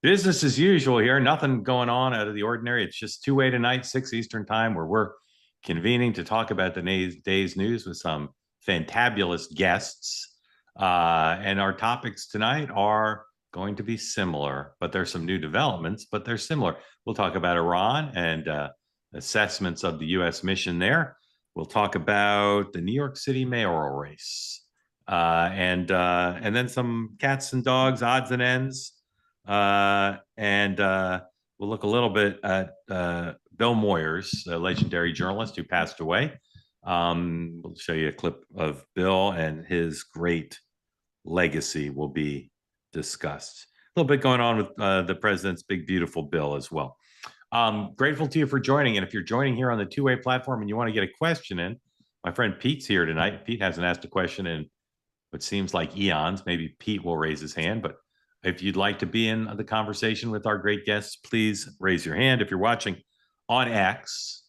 Business as usual here. Nothing going on out of the ordinary. It's just two-way tonight, 6 Eastern time, where we're convening to talk about the day's news with some fantabulous guests. And our topics tonight are going to be similar, but there's some new developments, but they're similar. We'll talk about Iran and assessments of the U.S. mission there. We'll talk about the New York City mayoral race, and then some cats and dogs, odds and ends. And we'll look a little bit at Bill Moyers, a legendary journalist who passed away. We'll show you a clip of Bill, and his great legacy will be discussed. A little bit going on with the president's big, beautiful bill as well. Grateful to you for joining. And if you're joining here on the two-way platform and you want to get a question in, my friend Pete's here tonight. Pete hasn't asked a question in what seems like eons. Maybe Pete will raise his hand, but if you'd like to be in the conversation with our great guests, please raise your hand. If you're watching on X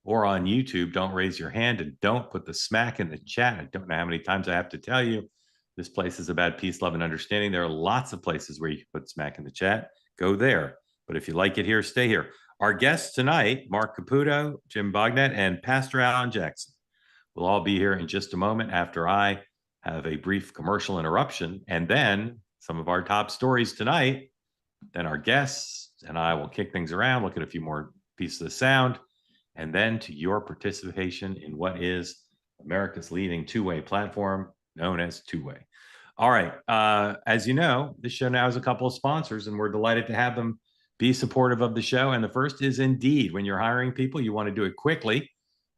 or on YouTube, don't raise your hand and don't put the smack in the chat. I don't know how many times I have to tell you, this place is about peace, love, and understanding. There are lots of places where you can put smack in the chat. Go there. But if you like it here, stay here. Our guests tonight, Marc Caputo, Jim Bognet, and Pastor Alan Jackson, will all be here in just a moment after I have a brief commercial interruption, and then some of our top stories tonight. Then our guests and I will kick things around, look at a few more pieces of sound, and then to your participation in what is America's leading two-way platform known as Two Way. All right. As you know, this show now has a couple of sponsors, and we're delighted to have them be supportive of the show. And the first is Indeed. When you're hiring people, you want to do it quickly.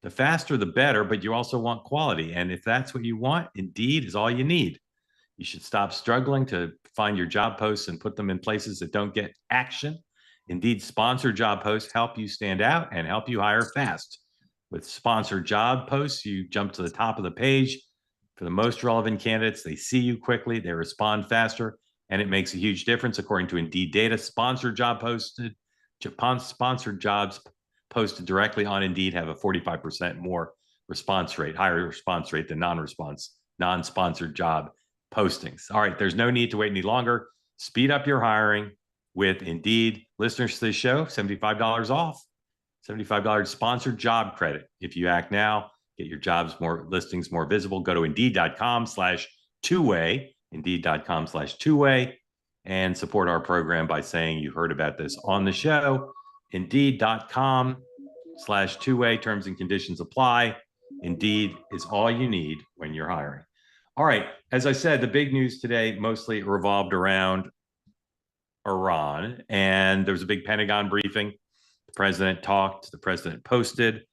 The faster, the better, but you also want quality. And if that's what you want, Indeed is all you need. You should stop struggling to find your job posts and put them in places that don't get action. Indeed, sponsored job posts help you stand out and help you hire fast. With sponsored job posts, you jump to the top of the page for the most relevant candidates. They see you quickly, they respond faster, and it makes a huge difference. According to Indeed data, sponsored jobs posted directly on Indeed have a 45% more response rate, higher response rate than non-sponsored job postings. All right, there's no need to wait any longer. Speed up your hiring with Indeed. Listeners to this show, $75 off, $75 sponsored job credit. If you act now, get your jobs listings more visible. Go to Indeed.com/two-way, Indeed.com/two-way, and support our program by saying you heard about this on the show. Indeed.com/two-way. Terms and conditions apply. Indeed is all you need when you're hiring. All right. As I said, the big news today mostly revolved around Iran, and there was a big Pentagon briefing. The president talked, the president posted.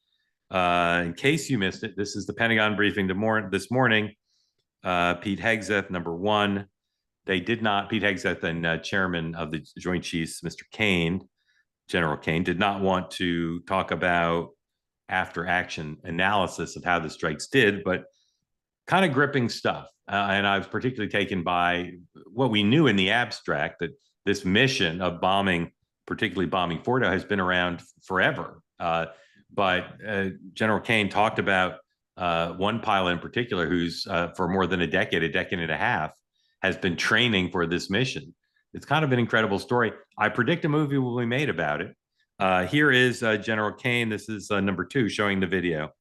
In case you missed it, this is the Pentagon briefing this morning. Pete Hegseth, number one. Pete Hegseth and chairman of the Joint Chiefs, Mr. Kane, General Kane, did not want to talk about after action analysis of how the strikes did, but kind of gripping stuff. And I was particularly taken by what we knew in the abstract, that this mission of particularly bombing Fordo, has been around forever. But General Kane talked about one pilot in particular who's for more than a decade and a half, has been training for this mission. It's kind of an incredible story. I predict a movie will be made about it. Here is General Kane. This is number two, showing the video.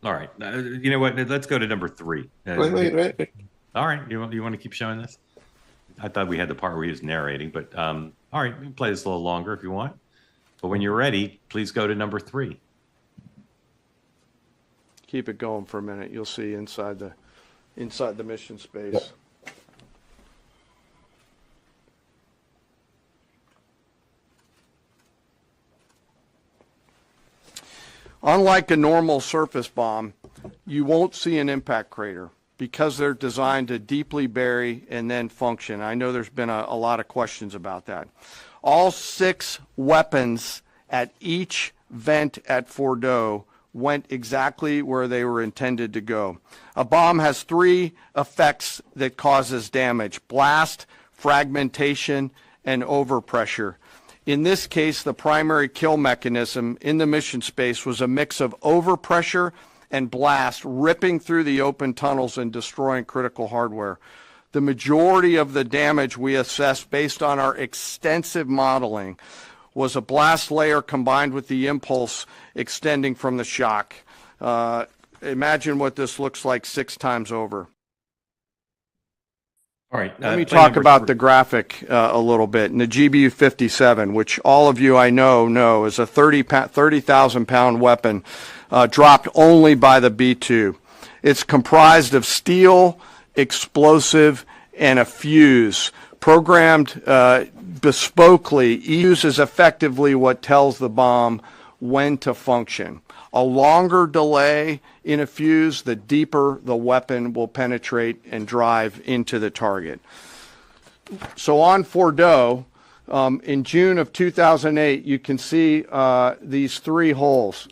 All right. You know what? Let's go to number three. Wait. All right. You want to keep showing this? I thought we had the part where he was narrating, but all right. We can play this a little longer if you want. But when you're ready, please go to number three. Keep it going for a minute. You'll see inside the mission space. Yep. Unlike a normal surface bomb, you won't see an impact crater because they're designed to deeply bury and then function. I know there's been a lot of questions about that. All 6 weapons at each vent at Fordo went exactly where they were intended to go. A bomb has 3 effects that causes damage: blast, fragmentation, and overpressure. In this case, the primary kill mechanism in the mission space was a mix of overpressure and blast ripping through the open tunnels and destroying critical hardware. The majority of the damage we assessed based on our extensive modeling was a blast layer combined with the impulse extending from the shock. Imagine what this looks like 6 times over. All right. Let me talk about the graphic a little bit. And the GBU-57, which all of you I know is a 30,000-pound weapon dropped only by the B-2. It's comprised of steel, explosive, and a fuse. Programmed bespokely, fuse is effectively what tells the bomb when to function. A longer delay in a fuse, the deeper the weapon will penetrate and drive into the target. So on Fordo, in June of 2008, you can see these 3 holes.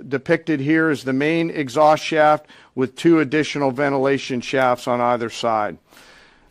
Depicted here is the main exhaust shaft with 2 additional ventilation shafts on either side.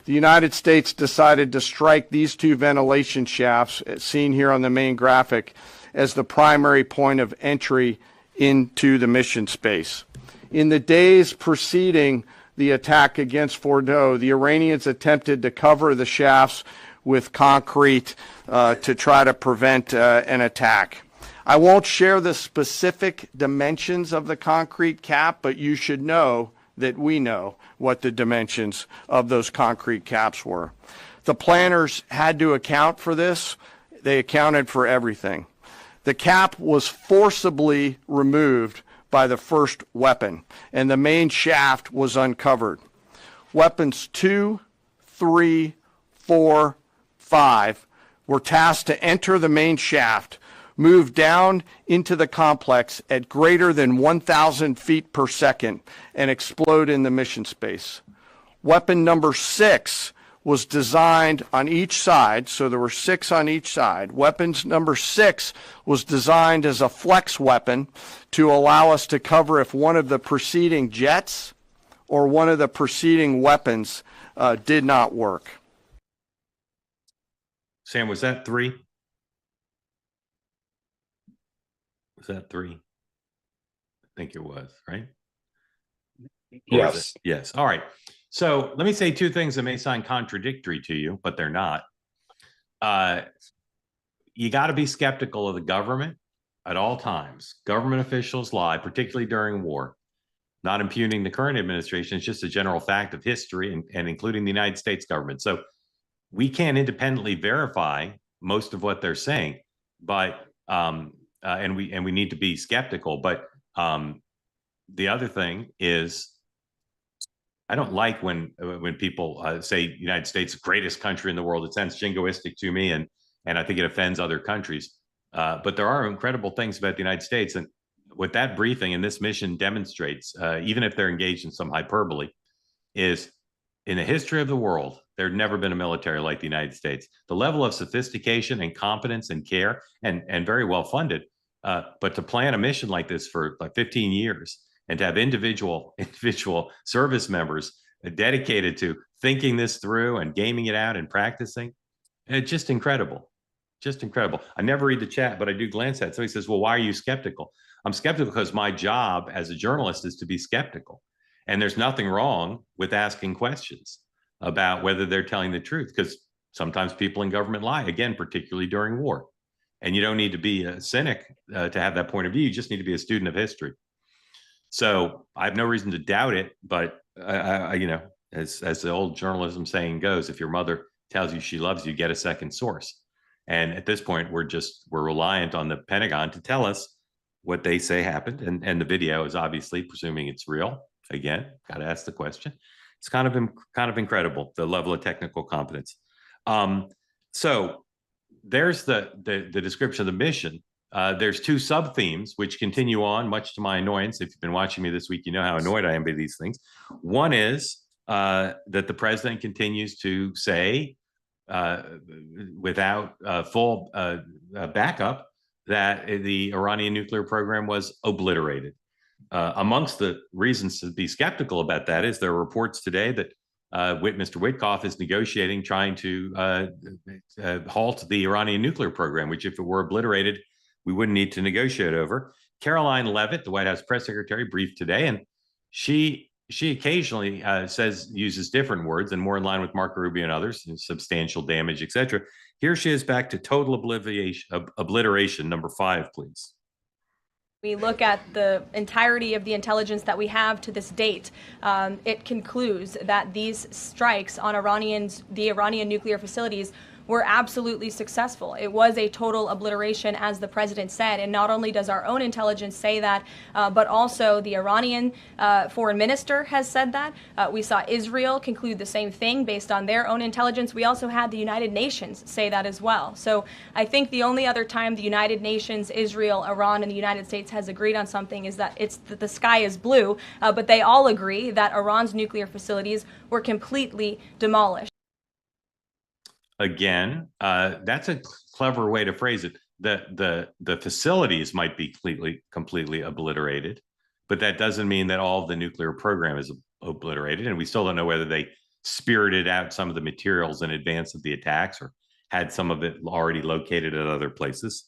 The United States decided to strike these 2 ventilation shafts, seen here on the main graphic, as the primary point of entry into the mission space. In the days preceding the attack against Fordo, the Iranians attempted to cover the shafts with concrete to try to prevent an attack. I won't share the specific dimensions of the concrete cap, but you should know that we know what the dimensions of those concrete caps were. The planners had to account for this. They accounted for everything. The cap was forcibly removed by the first weapon, and the main shaft was uncovered. Weapons 2, 3, 4, 5 were tasked to enter the main shaft, move down into the complex at greater than 1,000 feet per second, and explode in the mission space. Weapon number 6 was designed on each side, so there were 6 on each side. Weapons number 6 was designed as a flex weapon to allow us to cover if one of the preceding jets or one of the preceding weapons did not work. Sam, was that 3? Was that 3? I think it was, right? Yes. Yes. All right. So let me say 2 things that may sound contradictory to you, but they're not. You got to be skeptical of the government at all times. Government officials lie, particularly during war. Not impugning the current administration. It's just a general fact of history, and including the United States government. So we can't independently verify most of what they're saying, but and we need to be skeptical. But the other thing is, I don't like when people say the United States is the greatest country in the world. It sounds jingoistic to me, and I think it offends other countries. But there are incredible things about the United States, and what that briefing and this mission demonstrates, even if they're engaged in some hyperbole, is in the history of the world, there's never been a military like the United States. The level of sophistication and competence and care, and very well funded. But to plan a mission like this for like 15 years, and to have individual service members dedicated to thinking this through and gaming it out and practicing, it's just incredible. Just incredible. I never read the chat, but I do glance at it. So he says, well, why are you skeptical? I'm skeptical because my job as a journalist is to be skeptical. And there's nothing wrong with asking questions about whether they're telling the truth, because sometimes people in government lie, again, particularly during war. And you don't need to be a cynic to have that point of view. You just need to be a student of history. So I have no reason to doubt it, but you know, as the old journalism saying goes, if your mother tells you she loves you, get a second source. And at this point, we're reliant on the Pentagon to tell us what they say happened. And the video is obviously presuming it's real. Again, got to ask the question. It's kind of incredible, the level of technical competence. So there's the description of the mission. There's 2 sub-themes which continue on, much to my annoyance. If you've been watching me this week, you know how annoyed I am by these things. One is that the president continues to say, without full backup, that the Iranian nuclear program was obliterated. Amongst the reasons to be skeptical about that is there are reports today that Mr. Witkoff is negotiating, trying to halt the Iranian nuclear program, which if it were obliterated, we wouldn't need to negotiate over. Caroline Leavitt, the White House press secretary, briefed today, and she occasionally uses different words and more in line with Marco Rubio and others, substantial damage, etc. Here she is back to total obliteration, number 5, please. We look at the entirety of the intelligence that we have to this date. It concludes that these strikes on the Iranian nuclear facilities were absolutely successful. It was a total obliteration, as the president said, and not only does our own intelligence say that, but also the Iranian foreign minister has said that. We saw Israel conclude the same thing based on their own intelligence. We also had the United Nations say that as well. So I think the only other time the United Nations, Israel, Iran, and the United States has agreed on something is that the sky is blue, but they all agree that Iran's nuclear facilities were completely demolished. Again, that's a clever way to phrase it. The facilities might be completely obliterated, but that doesn't mean that all of the nuclear program is obliterated. And we still don't know whether they spirited out some of the materials in advance of the attacks or had some of it already located at other places.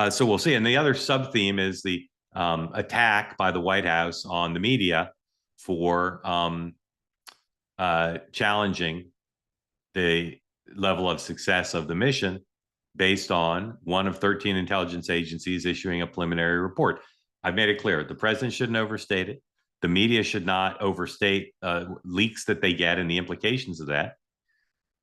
So we'll see. And the other sub-theme is the attack by the White House on the media for challenging the level of success of the mission based on one of 13 intelligence agencies issuing a preliminary report. I've made it clear the president shouldn't overstate it. The media should not overstate leaks that they get and the implications of that.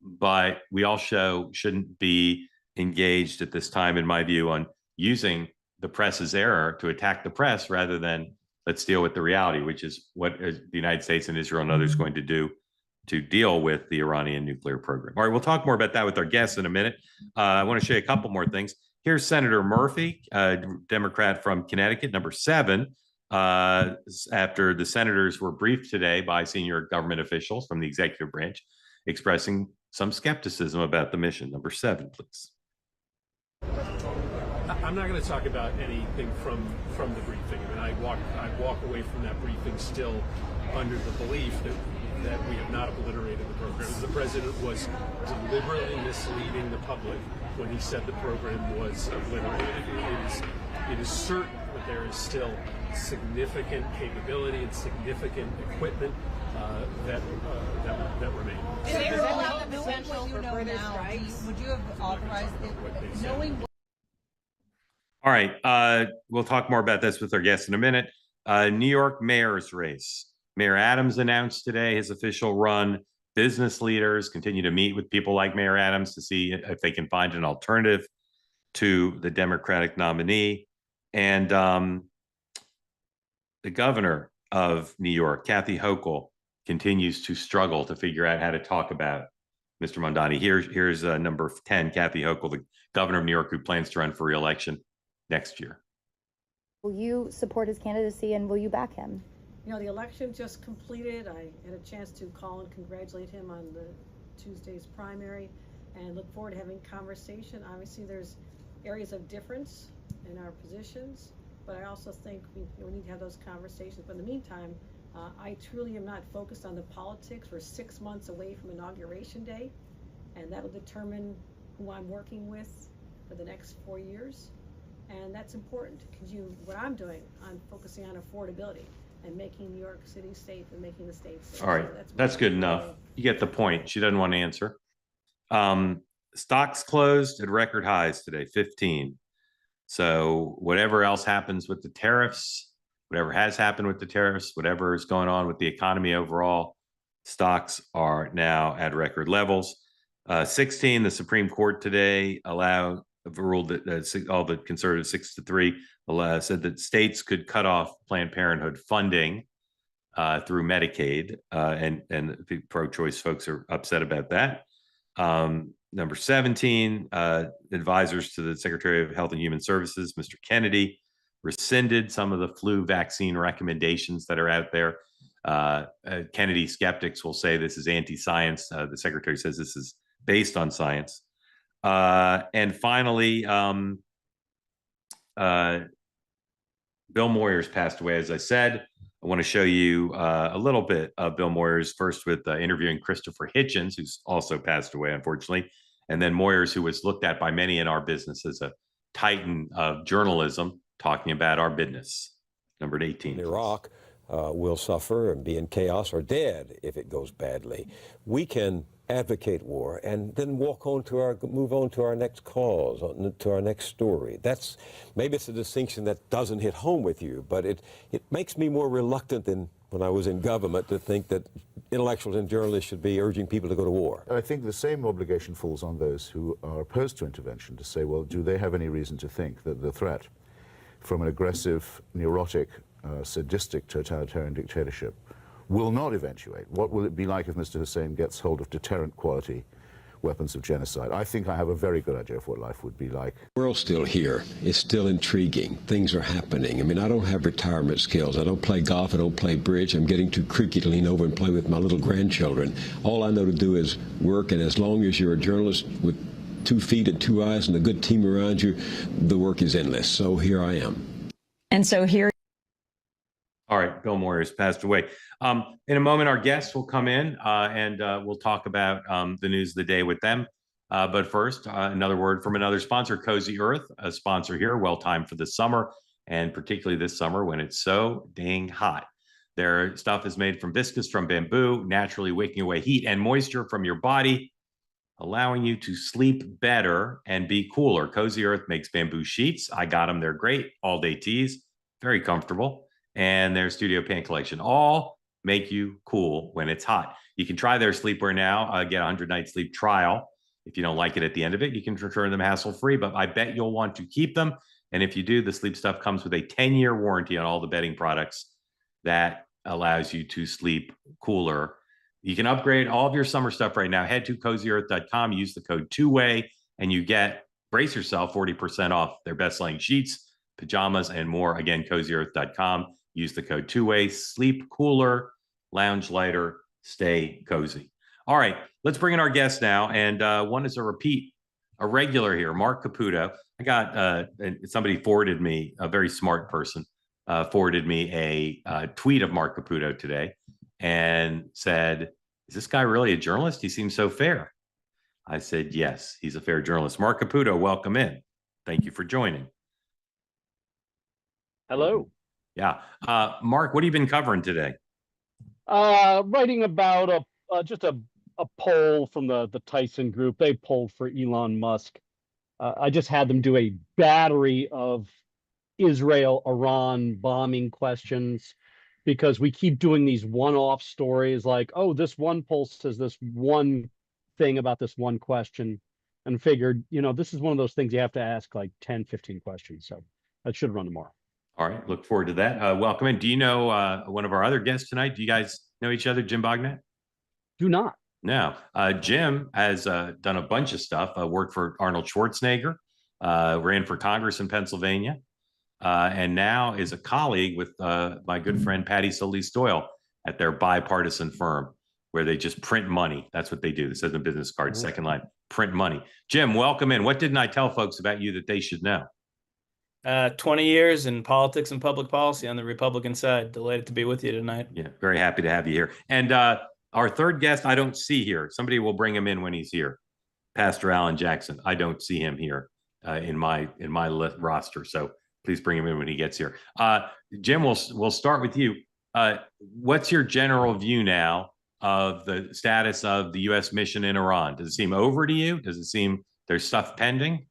But we also shouldn't be engaged at this time, in my view, on using the press's error to attack the press rather than let's deal with the reality, which is what the United States and Israel and others are going to do to deal with the Iranian nuclear program. All right, we'll talk more about that with our guests in a minute. I want to show you a couple more things. Here's Senator Murphy, Democrat from Connecticut, number 7, after the senators were briefed today by senior government officials from the executive branch, expressing some skepticism about the mission. Number 7, please. I'm not going to talk about anything from the briefing. I mean, I walk away from that briefing still under the belief that we have not obliterated the program. The president was deliberately misleading the public when he said the program was obliterated. It is certain that there is still significant capability and significant equipment that remain. Is there a potential for further strikes? Would you have authorized it, knowing? All right, we'll talk more about this with our guests in a minute. New York mayor's race. Mayor Adams announced today his official run. Business leaders continue to meet with people like Mayor Adams to see if they can find an alternative to the Democratic nominee. And the governor of New York, Kathy Hochul, continues to struggle to figure out how to talk about Mr. Mondani. Here's number 10, Kathy Hochul, the governor of New York, who plans to run for re-election next year. Will you support his candidacy and will you back him? You know, the election just completed. I had a chance to call and congratulate him on the Tuesday's primary and look forward to having conversation. Obviously, there's areas of difference in our positions, but I also think we need to have those conversations. But in the meantime, I truly am not focused on the politics. We're 6 months away from Inauguration Day, and that'll determine who I'm working with for the next 4 years. And that's important because what I'm doing, I'm focusing on affordability and making New York City safe and making the state safe. All right, so that's good enough. You get the point. She doesn't want to answer. Stocks closed at record highs today, 15. So whatever else happens with the tariffs, whatever has happened with the tariffs, whatever is going on with the economy overall, stocks are now at record levels. 16, the Supreme Court today ruled that all the conservatives 6-3 said that states could cut off Planned Parenthood funding through Medicaid, and the pro-choice folks are upset about that. Number 17, advisors to the Secretary of Health and Human Services, Mr. Kennedy, rescinded some of the flu vaccine recommendations that are out there. Kennedy skeptics will say this is anti-science. The Secretary says this is based on science. And finally, Bill Moyers passed away, as I said. I want to show you a little bit of Bill Moyers, first with interviewing Christopher Hitchens, who's also passed away, unfortunately, and then Moyers, who was looked at by many in our business as a titan of journalism, talking about our business. Number 18. Iraq will suffer and be in chaos or dead if it goes badly. We can advocate war and then move on to our next cause, to our next story. That's maybe it's a distinction that doesn't hit home with you, but it makes me more reluctant than when I was in government to think that intellectuals and journalists should be urging people to go to war. I think the same obligation falls on those who are opposed to intervention to say, well, do they have any reason to think that the threat from an aggressive, neurotic, sadistic totalitarian dictatorship will not eventuate? What will it be like if Mr. Hussein gets hold of deterrent quality weapons of genocide? I think I have a very good idea of what life would be like. The world's still here. It's still intriguing. Things are happening. I mean, I don't have retirement skills. I don't play golf. I don't play bridge. I'm getting too creaky to lean over and play with my little grandchildren. All I know to do is work, and as long as you're a journalist with 2 feet and 2 eyes and a good team around you, the work is endless. So here I am. And so here. All right, Bill Moyers passed away. In a moment, our guests will come in and we'll talk about the news of the day with them. But first, another word from another sponsor, Cozy Earth, a sponsor here, well-timed for the summer, and particularly this summer when it's so dang hot. Their stuff is made from viscose from bamboo, naturally wicking away heat and moisture from your body, allowing you to sleep better and be cooler. Cozy Earth makes bamboo sheets. I got them. They're great. All-day tees, very comfortable. And their Studio Pant collection, all make you cool when it's hot. You can try their sleepwear now, get a 100-night sleep trial. If you don't like it at the end of it, you can return them hassle-free, but I bet you'll want to keep them. And if you do, the sleep stuff comes with a 10-year warranty on all the bedding products that allows you to sleep cooler. You can upgrade all of your summer stuff right now. Head to CozyEarth.com, use the code TWOWAY, and you get, brace yourself, 40% off their best-selling sheets, pajamas, and more. Again, CozyEarth.com. Use the code TWOWAY. Sleep cooler, lounge lighter, stay cozy. All right, let's bring in our guest now. And one is a regular here, Marc Caputo. I got somebody forwarded me, a very smart person, forwarded me a tweet of Marc Caputo today and said, is this guy really a journalist? He seems so fair. I said, yes, he's a fair journalist. Marc Caputo, welcome in. Thank you for joining. Hello. Yeah. Mark, what have you been covering today? Writing about just a poll from the Tyson group. They polled for Elon Musk. I just had them do a battery of Israel-Iran bombing questions because we keep doing these one-off stories like, oh, this one poll says this one thing about this one question, and figured, this is one of those things you have to ask like 10, 15 questions. So that should run tomorrow. All right. Look forward to that. Welcome in. Do you know one of our other guests tonight? Do you guys know each other, Jim Bognet? Do not. No. Jim has done a bunch of stuff. Worked for Arnold Schwarzenegger, ran for Congress in Pennsylvania, and now is a colleague with my good friend Patty Solis Doyle at their bipartisan firm where they just print money. That's what they do. This says in the business card, second line, print money. Jim, welcome in. What didn't I tell folks about you that they should know? 20 years in politics and public policy on the Republican side. Delighted to be with you tonight. Yeah, very happy to have you here. And our third guest, I don't see here. Somebody will bring him in when he's here. Pastor Alan Jackson. I don't see him here in my roster. So please bring him in when he gets here. Jim, we'll start with you. What's your general view now of the status of the U.S. mission in Iran? Does it seem over to you? Does it seem there's stuff pending?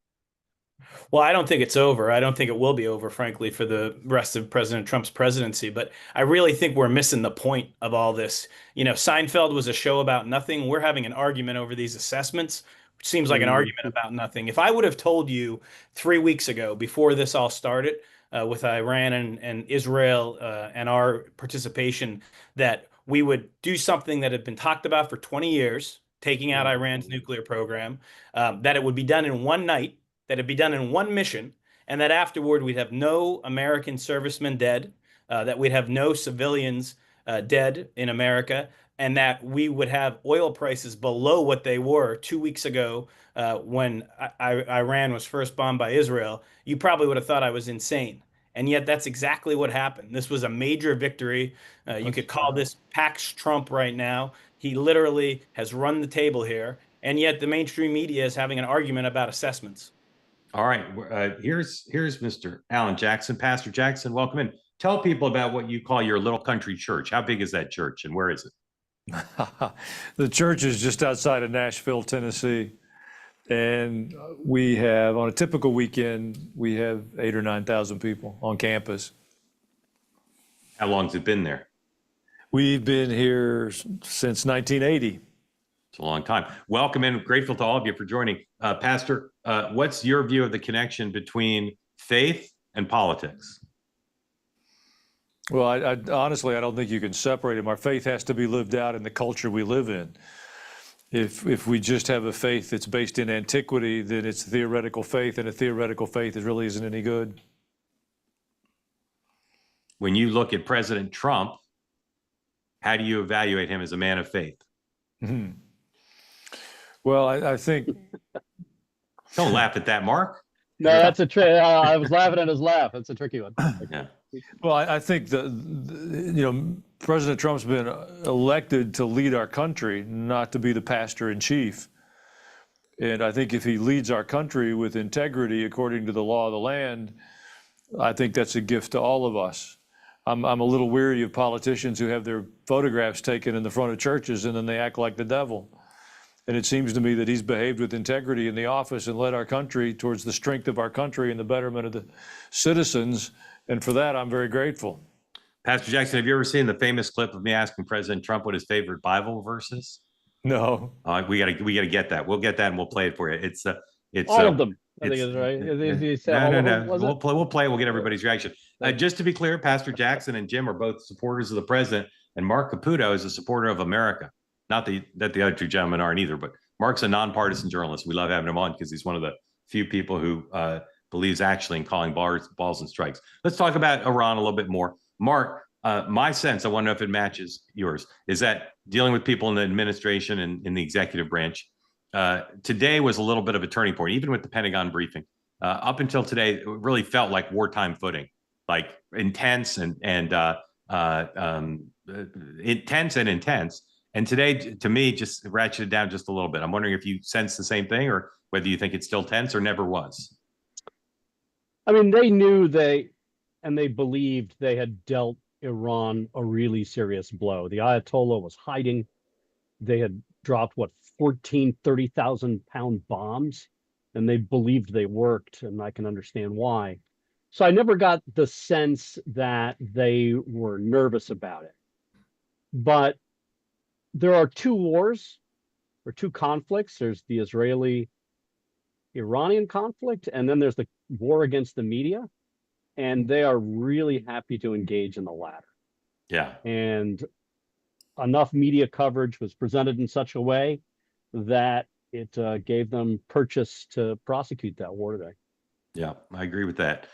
Well, I don't think it's over. I don't think it will be over, frankly, for the rest of President Trump's presidency. But I really think we're missing the point of all this. Seinfeld was a show about nothing. We're having an argument over these assessments, which seems like an argument about nothing. If I would have told you 3 weeks ago, before this all started, with Iran and Israel and our participation, that we would do something that had been talked about for 20 years, taking out Iran's nuclear program, that it would be done in one night, that it'd be done in one mission, and that afterward we'd have no American servicemen dead, that we'd have no civilians dead in America, and that we would have oil prices below what they were 2 weeks ago when Iran was first bombed by Israel, you probably would have thought I was insane. And yet that's exactly what happened. This was a major victory. You could call this Pax Trump right now. He literally has run the table here. And yet the mainstream media is having an argument about assessments. All right. Here's Mr. Alan Jackson. Pastor Jackson, welcome in. Tell people about what you call your little country church. How big is that church and where is it? The church is just outside of Nashville, Tennessee. And we have, on a typical weekend, we have 8,000 or 9,000 people on campus. How long's it been there? We've been here since 1980. It's a long time. Welcome in. Grateful to all of you for joining. Pastor, what's your view of the connection between faith and politics? Well, I honestly, I don't think you can separate them. Our faith has to be lived out in the culture we live in. If we just have a faith that's based in antiquity, then it's theoretical faith, and a theoretical faith really isn't any good. When you look at President Trump, how do you evaluate him as a man of faith? Mm-hmm. Well, I think. Don't laugh at that, Mark. No, that's a trick. I was laughing at his laugh. That's a tricky one. Yeah. Well, I think President Trump's been elected to lead our country, not to be the pastor in chief. And I think if he leads our country with integrity according to the law of the land, I think that's a gift to all of us. I'm a little weary of politicians who have their photographs taken in the front of churches and then they act like the devil. And it seems to me that he's behaved with integrity in the office and led our country towards the strength of our country and the betterment of the citizens. And for that, I'm very grateful. Pastor Jackson, have you ever seen the famous clip of me asking President Trump what his favorite Bible verse is? No. We gotta get that. We'll get that and we'll play it for you. It's all of them. I think it's right. No. We'll play. We'll get everybody's reaction. Just to be clear, Pastor Jackson and Jim are both supporters of the president, and Marc Caputo is a supporter of America. Not that the other two gentlemen aren't either, but Mark's a nonpartisan journalist. We love having him on because he's one of the few people who believes actually in calling balls and strikes. Let's talk about Iran a little bit more. Mark, my sense, I want to know if it matches yours, is that dealing with people in the administration and in the executive branch, today was a little bit of a turning point, even with the Pentagon briefing. Up until today, it really felt like wartime footing, like intense and intense. And today, to me, just ratcheted down just a little bit. I'm wondering if you sense the same thing or whether you think it's still tense or never was. I mean, they knew they believed they had dealt Iran a really serious blow. The Ayatollah was hiding. They had dropped, 30,000 bombs, and they believed they worked, and I can understand why. So I never got the sense that they were nervous about it. But there are two wars or two conflicts. There's the Israeli-Iranian conflict, and then there's the war against the media. And they are really happy to engage in the latter. Yeah. And enough media coverage was presented in such a way that it gave them purchase to prosecute that war today. Yeah, I agree with that.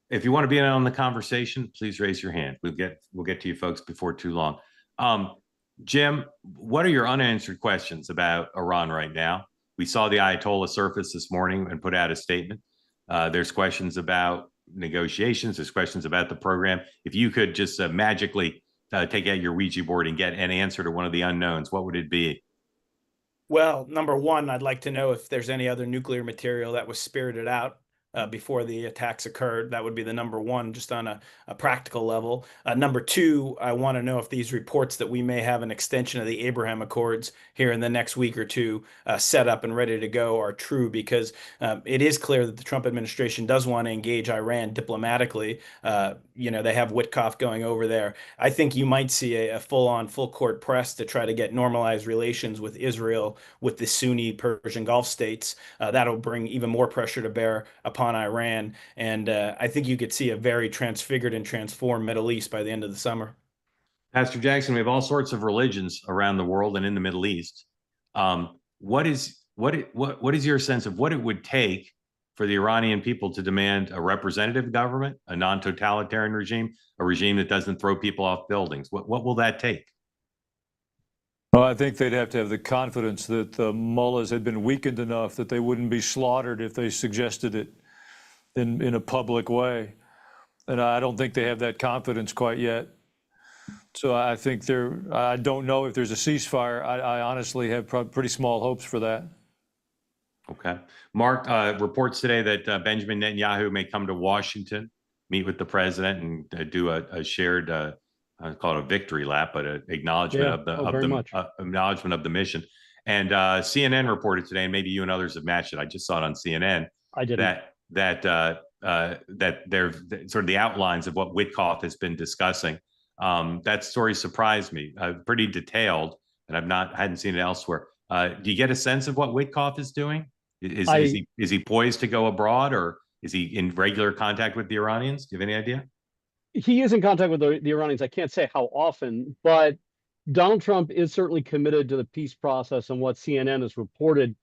If you want to be in on the conversation, please raise your hand. We'll get to you folks before too long. Jim, what are your unanswered questions about Iran right now? We saw the Ayatollah surface this morning and put out a statement. There's questions about negotiations. There's questions about the program. If you could just magically take out your Ouija board and get an answer to one of the unknowns, what would it be? Well, number one, I'd like to know if there's any other nuclear material that was spirited out before the attacks occurred. That would be the number one, just on a practical level. Number two, I want to know if these reports that we may have an extension of the Abraham Accords here in the next week or two set up and ready to go are true, because it is clear that the Trump administration does want to engage Iran diplomatically. They have Witkoff going over there. I think you might see a full-on, full-court press to try to get normalized relations with Israel, with the Sunni Persian Gulf states. That'll bring even more pressure to bear upon Iran. And I think you could see a very transfigured and transformed Middle East by the end of the summer. Pastor Jackson, we have all sorts of religions around the world and in the Middle East. What is your sense of what it would take for the Iranian people to demand a representative government, a non-totalitarian regime, a regime that doesn't throw people off buildings? What will that take? Well, I think they'd have to have the confidence that the mullahs had been weakened enough that they wouldn't be slaughtered if they suggested it. in a public way. And I don't think they have that confidence quite yet. So I think I don't know if there's a ceasefire. I honestly have pretty small hopes for that. Okay. Mark, reports today that Benjamin Netanyahu may come to Washington, meet with the president, and do a shared, I call it a victory lap, but an acknowledgement acknowledgement of the mission. And CNN reported today, and maybe you and others have matched it. I just saw it on CNN. I didn't. That they're sort of the outlines of what Witkoff has been discussing. That story surprised me. Pretty detailed, and hadn't seen it elsewhere. Do you get a sense of what Witkoff is doing? Is he poised to go abroad, or is he in regular contact with the Iranians? Do you have any idea? He is in contact with the Iranians. I can't say how often, but Donald Trump is certainly committed to the peace process. And what CNN has reported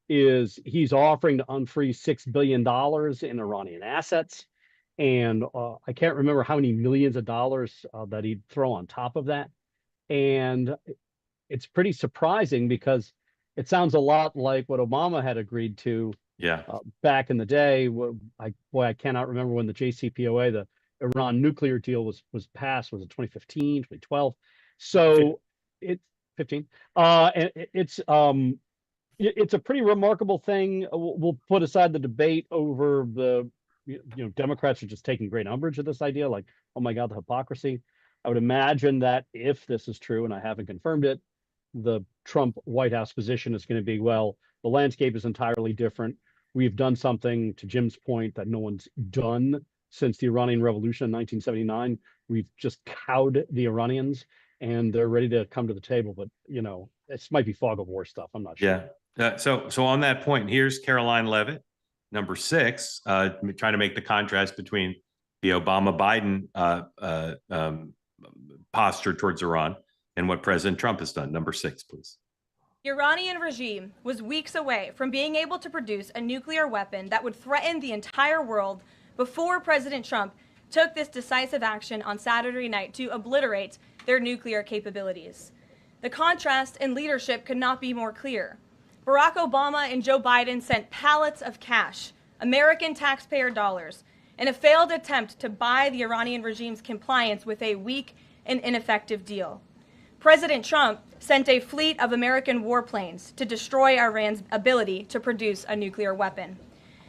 is he's offering to unfreeze $6 billion in Iranian assets. And I can't remember how many millions of dollars that he'd throw on top of that. And it's pretty surprising because it sounds a lot like what Obama had agreed to back in the day. I cannot remember when the JCPOA, the Iran nuclear deal, was passed. Was it 2015, 2012? So it's 15. And it's a pretty remarkable thing. We'll put aside the debate over Democrats are just taking great umbrage of this idea, like, oh my God, the hypocrisy. I would imagine that if this is true, and I haven't confirmed it, the Trump White House position is going to be, well, the landscape is entirely different. We've done something, to Jim's point, that no one's done since the Iranian Revolution in 1979. We've just cowed the Iranians, and they're ready to come to the table. But, this might be fog of war stuff. I'm not sure. Yeah. So on that point, here's Caroline Leavitt, number 6, trying to make the contrast between the Obama-Biden posture towards Iran and what President Trump has done. Number 6, please. The Iranian regime was weeks away from being able to produce a nuclear weapon that would threaten the entire world before President Trump took this decisive action on Saturday night to obliterate their nuclear capabilities. The contrast in leadership could not be more clear. Barack Obama and Joe Biden sent pallets of cash, American taxpayer dollars, in a failed attempt to buy the Iranian regime's compliance with a weak and ineffective deal. President Trump sent a fleet of American warplanes to destroy Iran's ability to produce a nuclear weapon.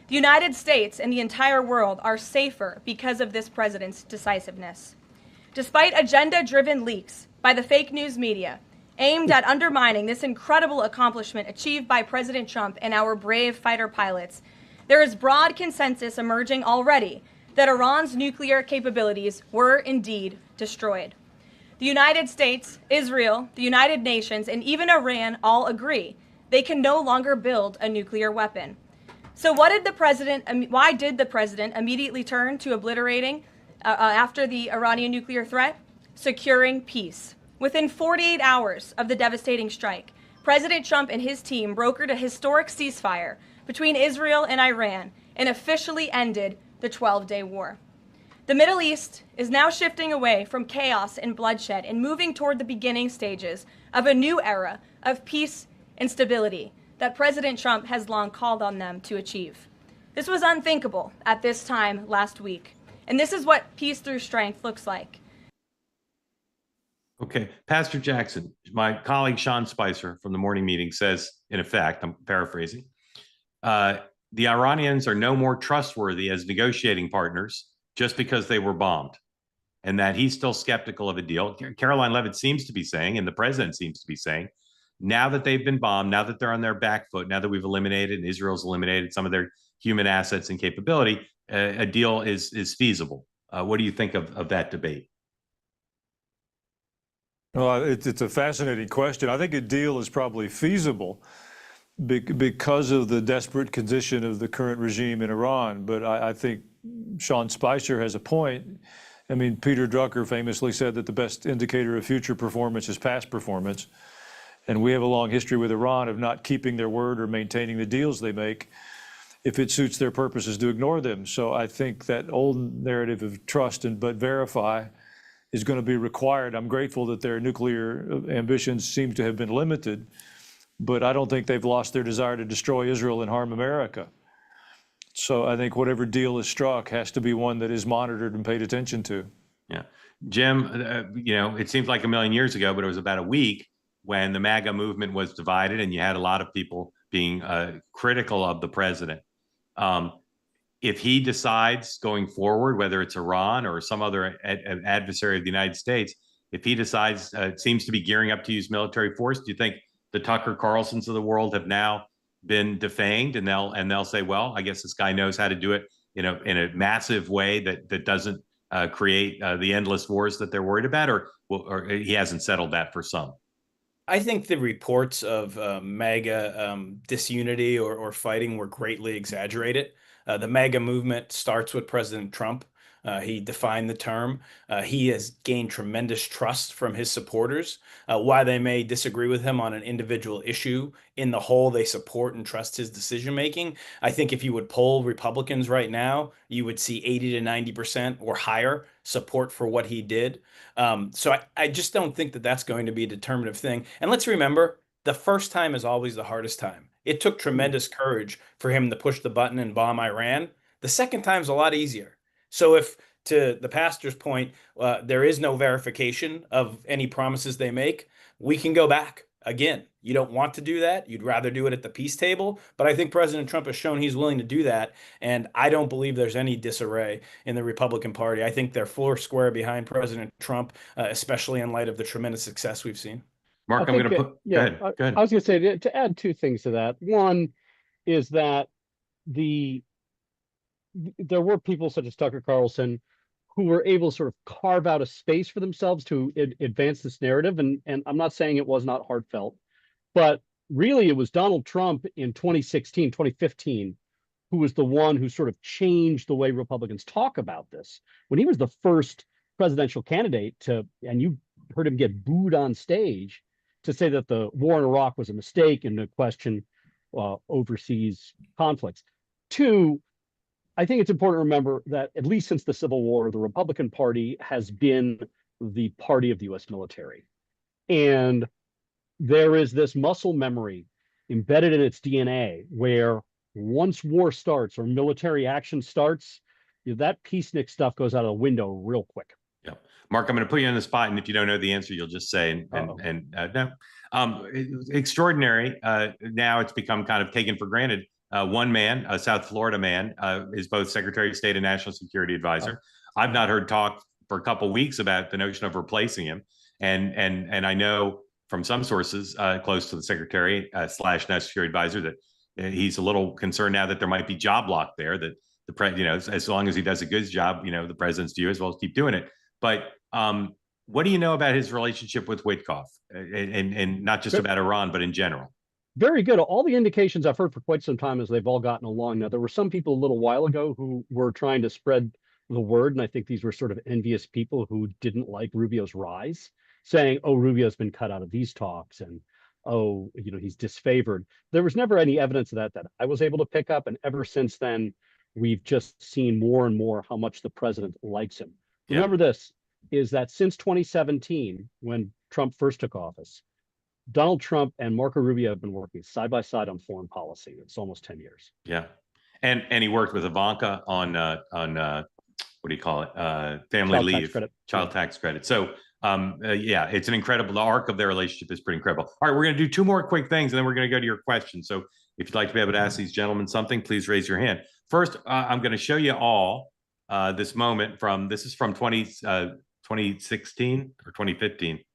The United States and the entire world are safer because of this president's decisiveness. Despite agenda-driven leaks by the fake news media aimed at undermining this incredible accomplishment achieved by President Trump and our brave fighter pilots, there is broad consensus emerging already that Iran's nuclear capabilities were indeed destroyed. The United States, Israel, the United Nations, and even Iran all agree they can no longer build a nuclear weapon. So why did the president immediately turn to obliterating after the Iranian nuclear threat? Securing peace. Within 48 hours of the devastating strike, President Trump and his team brokered a historic ceasefire between Israel and Iran and officially ended the 12-day war. The Middle East is now shifting away from chaos and bloodshed and moving toward the beginning stages of a new era of peace and stability that President Trump has long called on them to achieve. This was unthinkable at this time last week, and this is what peace through strength looks like. Okay, Pastor Jackson, my colleague Sean Spicer from the morning meeting says, in effect, I'm paraphrasing, the Iranians are no more trustworthy as negotiating partners just because they were bombed, and that he's still skeptical of a deal. Caroline Leavitt seems to be saying, and the president seems to be saying, now that they've been bombed, now that they're on their back foot, now that we've eliminated and Israel's eliminated some of their human assets and capability, a deal is feasible. What do you think of that debate? Well, it's a fascinating question. I think a deal is probably feasible because of the desperate condition of the current regime in Iran. But I think Sean Spicer has a point. I mean, Peter Drucker famously said that the best indicator of future performance is past performance. And we have a long history with Iran of not keeping their word or maintaining the deals they make if it suits their purposes to ignore them. So I think that old narrative of trust but verify is going to be required. I'm grateful that their nuclear ambitions seem to have been limited, but I don't think they've lost their desire to destroy Israel and harm America. So I think whatever deal is struck has to be one that is monitored and paid attention to. Yeah. Jim, it seems like a million years ago, but it was about a week when the MAGA movement was divided and you had a lot of people being critical of the president. If he decides going forward, whether it's Iran or some other adversary of the United States, if he decides it seems to be gearing up to use military force, do you think the Tucker Carlsons of the world have now been defanged and they'll say, well, I guess this guy knows how to do it in a massive way that doesn't create the endless wars that they're worried about, or he hasn't settled that for some? I think the reports of MAGA disunity or fighting were greatly exaggerated. The MAGA movement starts with President Trump. He defined the term. He has gained tremendous trust from his supporters. While they may disagree with him on an individual issue, in the whole, they support and trust his decision-making. I think if you would poll Republicans right now, you would see 80 to 90% or higher support for what he did. So I just don't think that that's going to be a determinative thing. And let's remember, the first time is always the hardest time. It took tremendous courage for him to push the button and bomb Iran. The second time's a lot easier. So if, to the pastor's point, there is no verification of any promises they make, we can go back. Again, you don't want to do that. You'd rather do it at the peace table. But I think President Trump has shown he's willing to do that. And I don't believe there's any disarray in the Republican Party. I think they're four square behind President Trump, especially in light of the tremendous success we've seen. Mark, I'm going to put. Yeah, go ahead. I was going to say to add two things to that. One is that there were people such as Tucker Carlson who were able to sort of carve out a space for themselves to advance this narrative. And I'm not saying it was not heartfelt, but really it was Donald Trump in 2016, 2015, who was the one who sort of changed the way Republicans talk about this. When he was the first presidential candidate and you heard him get booed on stage to say that the war in Iraq was a mistake and to question overseas conflicts. Two, I think it's important to remember that at least since the Civil War, the Republican Party has been the party of the U.S. military. And there is this muscle memory embedded in its DNA where once war starts or military action starts, that peacenik stuff goes out of the window real quick. Yeah. Mark, I'm going to put you on the spot, and if you don't know the answer, you'll just say, no. Extraordinary. Now it's become kind of taken for granted. One man, a South Florida man, is both Secretary of State and National Security Advisor. I've not heard talk for a couple of weeks about the notion of replacing him. And I know from some sources close to the Secretary / National Security Advisor that he's a little concerned now that there might be job lock there, that as long as he does a good job, the president's due as well as keep doing it. But what do you know about his relationship with Witkoff, and not just about Iran, but in general? Very good. All the indications I've heard for quite some time is they've all gotten along. Now, there were some people a little while ago who were trying to spread the word, and I think these were sort of envious people who didn't like Rubio's rise, saying, oh, Rubio's been cut out of these talks, and oh, he's disfavored. There was never any evidence of that I was able to pick up, and ever since then, we've just seen more and more how much the president likes him. Yeah. Remember this, is that since 2017, when Trump first took office, Donald Trump and Marco Rubio have been working side by side on foreign policy. It's almost 10 years. Yeah. And he worked with Ivanka on what do you call it? Family Child leave, tax credit. Child tax credit. So yeah, it's an incredible, the arc of their relationship is pretty incredible. All right, we're going to do two more quick things and then we're going to go to your questions. So if you'd like to be able to ask these gentlemen something, please raise your hand. First, I'm going to show you all this moment this is from 2016 or 2015. I think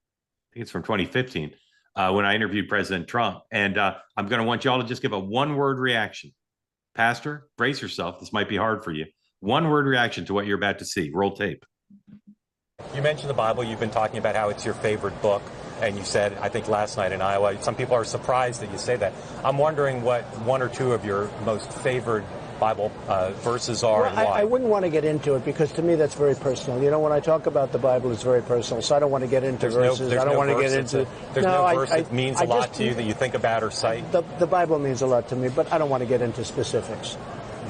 it's from 2015 when I interviewed President Trump. And I'm going to want you all to just give a one-word reaction. Pastor, brace yourself. This might be hard for you. One-word reaction to what you're about to see. Roll tape. You mentioned the Bible. You've been talking about how it's your favorite book. And you said, I think last night in Iowa, some people are surprised that you say that. I'm wondering what one or two of your most favored Bible verses are, and why. I wouldn't want to get into it because to me that's very personal. When I talk about the Bible, it's very personal, so I don't want to get into verses. I don't want to get into. There's no verse that means a lot to you that you think about or cite. The Bible means a lot to me, but I don't want to get into specifics.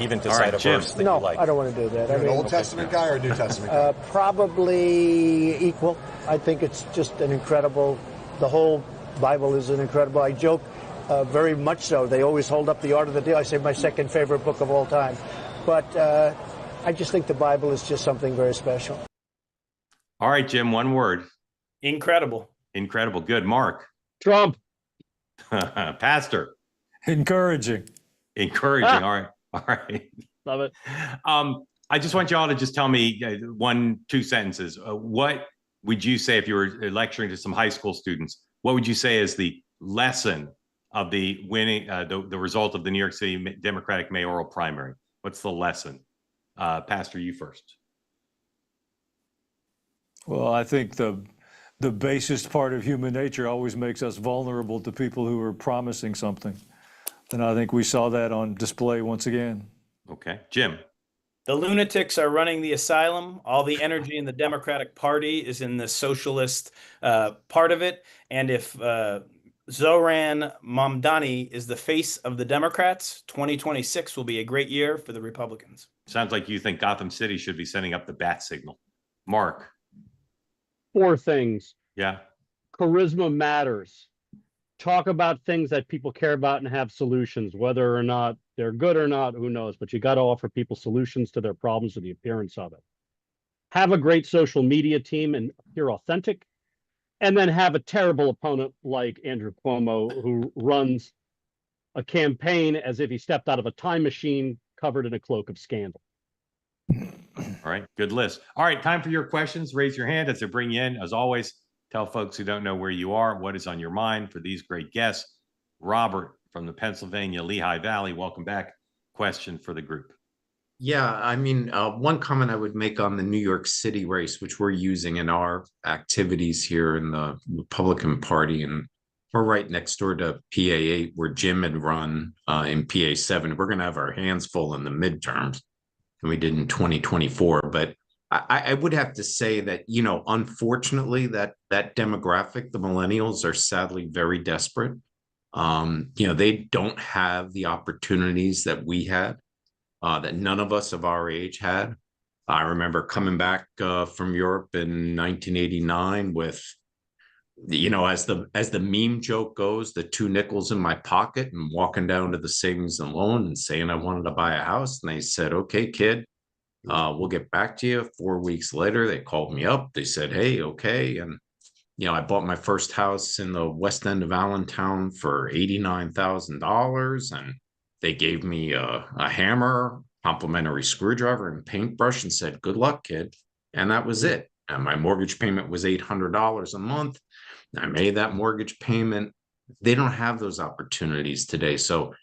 Even to cite a verse that you like. No, I don't want to do that. You're an Old Testament guy or a New Testament guy? Probably equal. I think it's just an incredible. The whole Bible is an incredible. I joke. Very much so. They always hold up the Art of the Deal. I say my second favorite book of all time. but I just think the Bible is just something very special. All right, Jim, one word. Incredible. Incredible. Good. Mark. Trump. Pastor. Encouraging. Encouraging. All right. All right. Love it. I just want y'all to just tell me 1-2 sentences. What would you say if you were lecturing to some high school students? What would you say is the lesson of the winning, the result of the New York City Democratic mayoral primary? What's the lesson? Pastor, you first. Well, I think the basest part of human nature always makes us vulnerable to people who are promising something. And I think we saw that on display once again. Okay. Jim. The lunatics are running the asylum. All the energy in the Democratic Party is in the socialist part of it. And if Zoran Mamdani is the face of the Democrats, 2026 will be a great year for the Republicans. Sounds like you think Gotham City should be sending up the bat signal. Mark. 4 things. Yeah. Charisma matters. Talk about things that people care about and have solutions, whether or not they're good or not, who knows, but you got to offer people solutions to their problems or the appearance of it. Have a great social media team and appear authentic, and then have a terrible opponent like Andrew Cuomo, who runs a campaign as if he stepped out of a time machine covered in a cloak of scandal. All right, good list. All right, time for your questions. Raise your hand as I bring you in. As always, tell folks who don't know where you are what is on your mind for these great guests. Robert from the Pennsylvania Lehigh Valley, welcome back. Question for the group. Yeah, I mean, one comment I would make on the New York City race, which we're using in our activities here in the Republican Party, and we're right next door to PA8 where Jim had run in PA7. We're going to have our hands full in the midterms than we did in 2024. But I would have to say that, you know, unfortunately, that demographic, the millennials, are sadly very desperate. You know, they don't have the opportunities that we had, that none of us of our age had. I remember coming back from Europe in 1989 with, you know, as the meme joke goes, the 2 nickels in my pocket, and walking down to the savings and loan and saying I wanted to buy a house. And they said, okay, kid, we'll get back to you. 4 weeks later, they called me up. They said, hey, okay. And, you know, I bought my first house in the West End of Allentown for $89,000. And they gave me a hammer, complimentary screwdriver, and paintbrush, and said, good luck, kid. And that was it. And my mortgage payment was $800 a month. I made that mortgage payment. They don't have those opportunities today. So,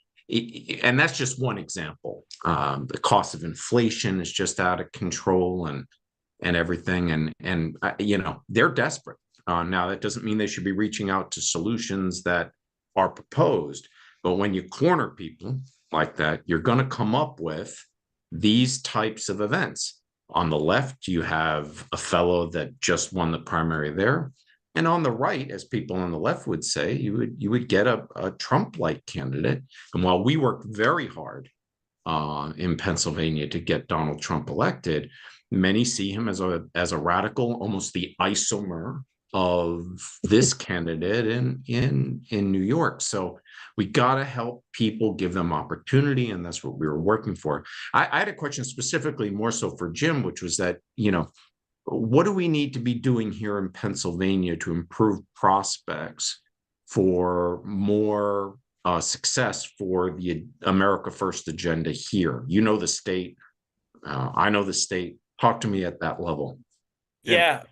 and that's just one example. The cost of inflation is just out of control, and everything. And you know, they're desperate. Now, that doesn't mean they should be reaching out to solutions that are proposed. But when you corner people like that, you're going to come up with these types of events. On the left, you have a fellow that just won the primary there. And on the right, as people on the left would say, you would get a Trump-like candidate. And while we worked very hard in Pennsylvania to get Donald Trump elected, many see him as a radical, almost the isomer of this candidate in New York. So we got to help people, give them opportunity, and that's what we were working for. I had a question specifically more so for Jim, which was that, you know, what do we need to be doing here in Pennsylvania to improve prospects for more success for the America First agenda here? You know the state. I know the state. Talk to me at that level. Yeah,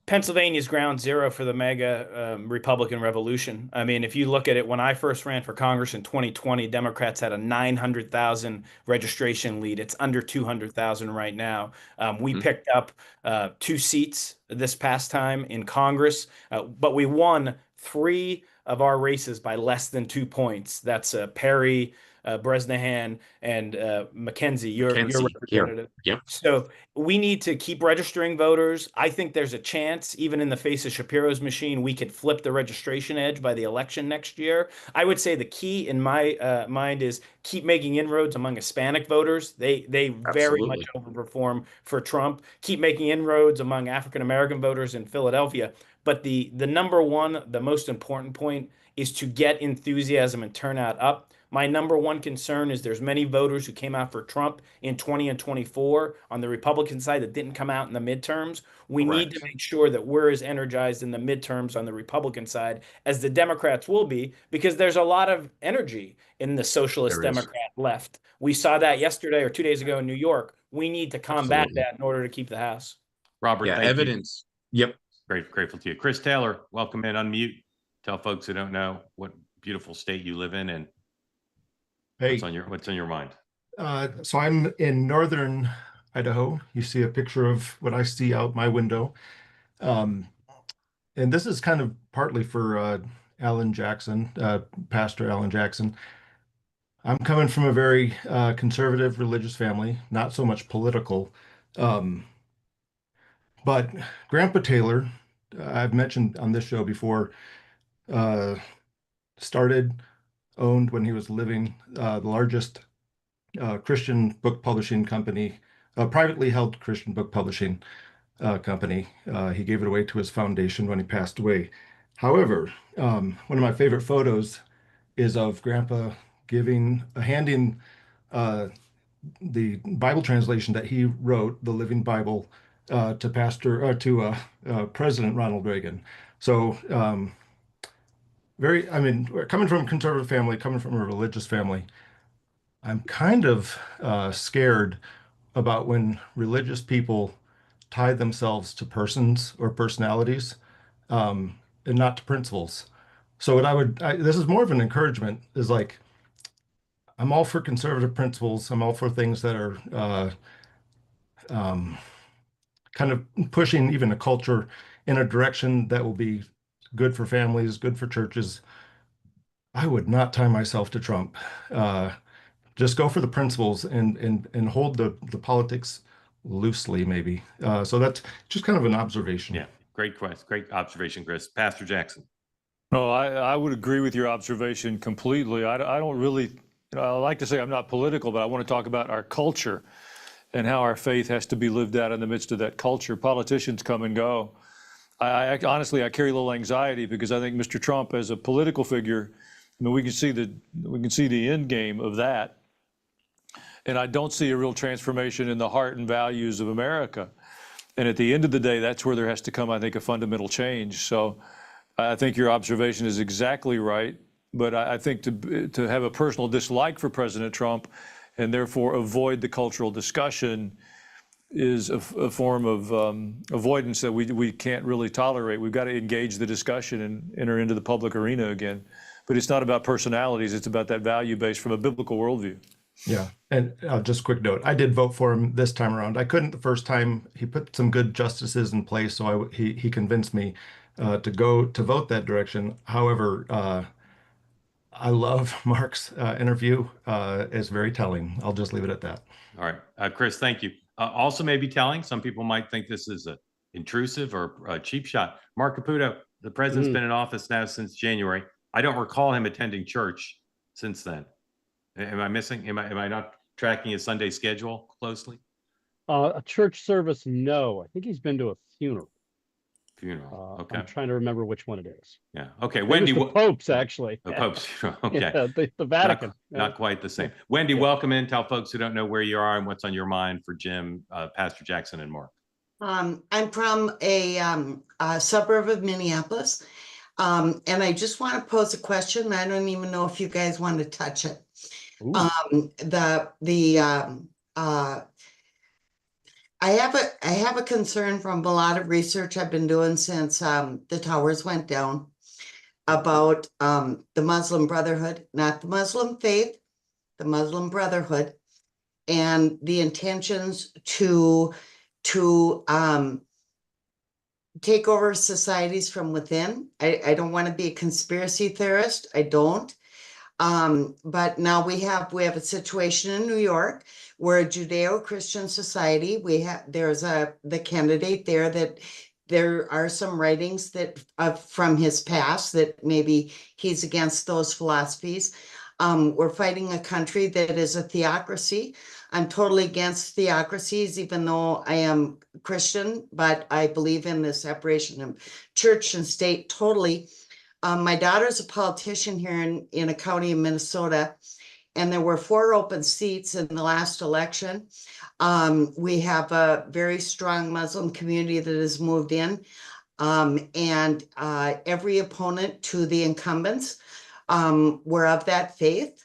Pennsylvania's ground zero for the mega Republican revolution. I mean, if you look at it, when I first ran for Congress in 2020, Democrats had a 900,000 registration lead. It's under 200,000 right now. We picked up 2 seats this past time in Congress, but we won 3 of our races by less than 2 points. That's Perry, Bresnahan, and McKenzie, your representative. Yep. So we need to keep registering voters. I think there's a chance, even in the face of Shapiro's machine, we could flip the registration edge by the election next year. I would say the key in my mind is keep making inroads among Hispanic voters. They very much overperform for Trump. Keep making inroads among African-American voters in Philadelphia. But the number one, the most important point is to get enthusiasm and turnout up My number one concern is there's many voters who came out for Trump in 20 and 24 on the Republican side that didn't come out in the midterms. We need to make sure that we're as energized in the midterms on the Republican side as the Democrats will be, because there's a lot of energy in the socialist Democrat left. We saw that yesterday or 2 days ago in New York. We need to combat that in order to keep the House. Robert, thank evidence. You. Yep. Grateful to you. Chris Taylor, welcome in. Unmute. Tell folks who don't know what beautiful state you live in and what's on your mind. So I'm in northern Idaho. You see a picture of what I see out my window. And this is kind of partly for Alan Jackson, Pastor Alan Jackson. I'm coming from a very conservative religious family, not so much political. But Grandpa Taylor, I've mentioned on this show before, owned when he was living, the largest Christian book publishing company, privately held Christian book publishing company. He gave it away to his foundation when he passed away. However, one of my favorite photos is of Grandpa handing the Bible translation that he wrote, the Living Bible, to President Ronald Reagan. So coming from a conservative family, coming from a religious family, I'm kind of scared about when religious people tie themselves to persons or personalities, and not to principles. So this is more of an encouragement, is like, I'm all for conservative principles. I'm all for things that are kind of pushing even a culture in a direction that will be good for families, good for churches. I would not tie myself to Trump. Just go for the principles and hold the politics loosely, maybe. So that's just kind of an observation. Yeah, great observation, Chris. Pastor Jackson. No, I would agree with your observation completely. I don't really, I like to say I'm not political, but I want to talk about our culture and how our faith has to be lived out in the midst of that culture. Politicians come and go. I honestly carry a little anxiety because I think Mr. Trump, as a political figure, I mean, we can see the end game of that, and I don't see a real transformation in the heart and values of America. And at the end of the day, that's where there has to come, I think, a fundamental change. So I think your observation is exactly right, but I think to have a personal dislike for President Trump and therefore avoid the cultural discussion is a form of avoidance that we can't really tolerate. We've got to engage the discussion and enter into the public arena again. But it's not about personalities, it's about that value base from a biblical worldview. Yeah, and just a quick note, I did vote for him this time around. I couldn't the first time. He put some good justices in place, so he convinced me to vote that direction. However, I love Mark's interview. It's very telling. I'll just leave it at that. All right, Chris, thank you. Also maybe telling, some people might think this is a intrusive or a cheap shot. Marc Caputo, the president's been in office now since January. I don't recall him attending church since then. Am I missing? Am I not tracking his Sunday schedule closely? A church service, no. I think he's been to a funeral. Okay. I'm trying to remember which one it is. Yeah. Okay. Wendy, the Pope's actually. The Pope's. Okay. Yeah, the Vatican. Not quite the same. Wendy, welcome in. Tell folks who don't know where you are and what's on your mind for Jim, Pastor Jackson, and Mark. I'm from a suburb of Minneapolis, and I just want to pose a question. I don't even know if you guys want to touch it. I have a concern from a lot of research I've been doing since the towers went down about the Muslim Brotherhood, not the Muslim faith, the Muslim Brotherhood, and the intentions to take over societies from within. I don't want to be a conspiracy theorist. I don't. But now we have a situation in New York where a Judeo-Christian society, there's the candidate there that there are some writings that from his past that maybe he's against those philosophies. We're fighting a country that is a theocracy. I'm totally against theocracies, even though I am Christian, but I believe in the separation of church and state totally. My daughter's a politician here in a county in Minnesota, and there were 4 open seats in the last election. We have a very strong Muslim community that has moved in, and every opponent to the incumbents were of that faith.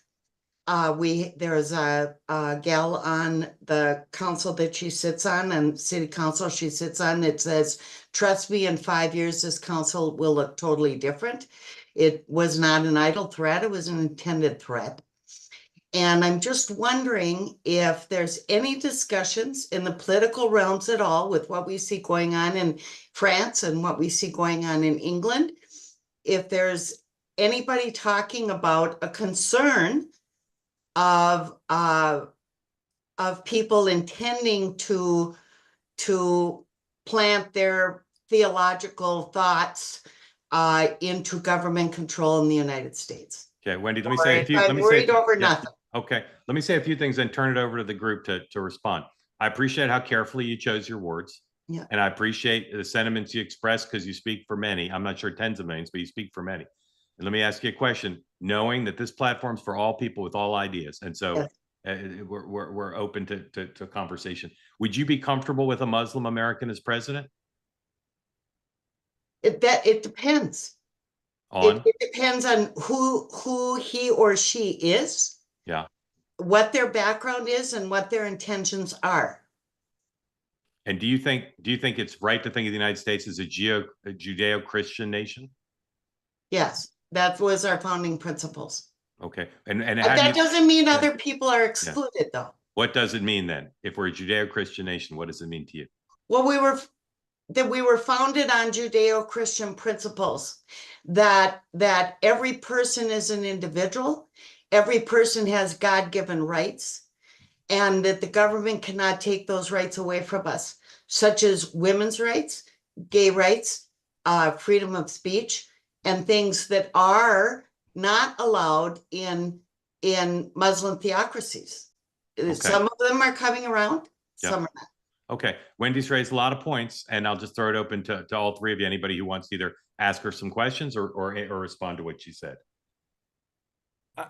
There's a gal on the council that she sits on, and city council she sits on, that says, trust me, in 5 years, this council will look totally different. It was not an idle threat, it was an intended threat. And I'm just wondering if there's any discussions in the political realms at all with what we see going on in France and what we see going on in England, if there's anybody talking about a concern of people intending to plant their theological thoughts into government control in the United States. Okay, Wendy, let me say a few. I'm worried over nothing. Okay, let me say a few things and turn it over to the group to respond. I appreciate how carefully you chose your words. Yeah. And I appreciate the sentiments you express because you speak for many. I'm not sure tens of millions, but you speak for many. And let me ask you a question, knowing that this platform's for all people with all ideas. And so we're open to conversation. Would you be comfortable with a Muslim American as president? It depends. On? It depends on who he or she is. Yeah. What their background is and what their intentions are. And do you think it's right to think of the United States as a Judeo-Christian nation? Yes, that was our founding principles. Okay. And that doesn't mean other people are excluded, though. What does it mean then? If we're a Judeo-Christian nation, what does it mean to you? Well, we were founded on Judeo-Christian principles, that every person is an individual, every person has God-given rights, and that the government cannot take those rights away from us, such as women's rights, gay rights, freedom of speech, and things that are not allowed in Muslim theocracies. Okay. Some of them are coming around, some are not. Okay, Wendy's raised a lot of points, and I'll just throw it open to all three of you. Anybody who wants to either ask her some questions or respond to what she said.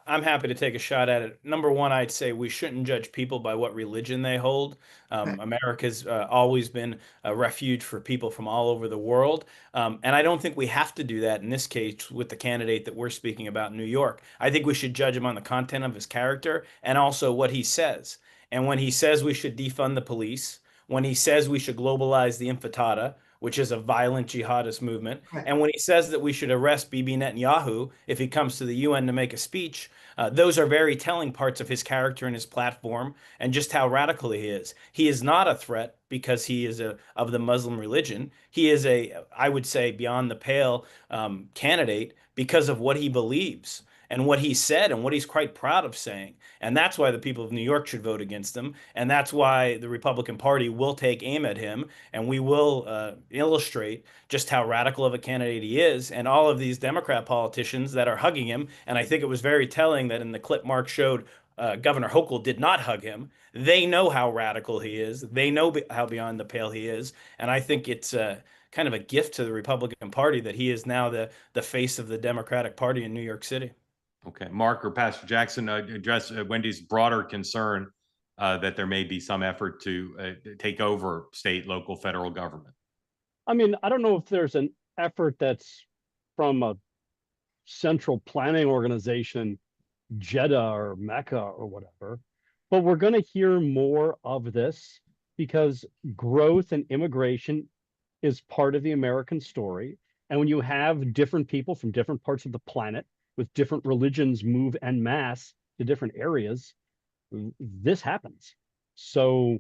I'm happy to take a shot at it. Number one, I'd say we shouldn't judge people by what religion they hold. America's always been a refuge for people from all over the world. And I don't think we have to do that in this case with the candidate that we're speaking about in New York. I think we should judge him on the content of his character and also what he says. And when he says we should defund the police, when he says we should globalize the Intifada, which is a violent jihadist movement. Right. And when he says that we should arrest Bibi Netanyahu if he comes to the UN to make a speech, those are very telling parts of his character and his platform and just how radical he is. He is not a threat because he is of the Muslim religion. He is I would say, beyond the pale candidate because of what he believes and what he said and what he's quite proud of saying. And that's why the people of New York should vote against him. And that's why the Republican Party will take aim at him. And we will illustrate just how radical of a candidate he is. And all of these Democrat politicians that are hugging him. And I think it was very telling that in the clip Mark showed, Governor Hochul did not hug him. They know how radical he is. They know how beyond the pale he is. And I think it's kind of a gift to the Republican Party that he is now the face of the Democratic Party in New York City. Okay, Mark or Pastor Jackson, address Wendy's broader concern that there may be some effort to take over state, local, federal government. I mean, I don't know if there's an effort that's from a central planning organization, Jeddah or Mecca or whatever, but we're going to hear more of this because growth and immigration is part of the American story. And when you have different people from different parts of the planet with different religions move en masse to different areas, this happens. So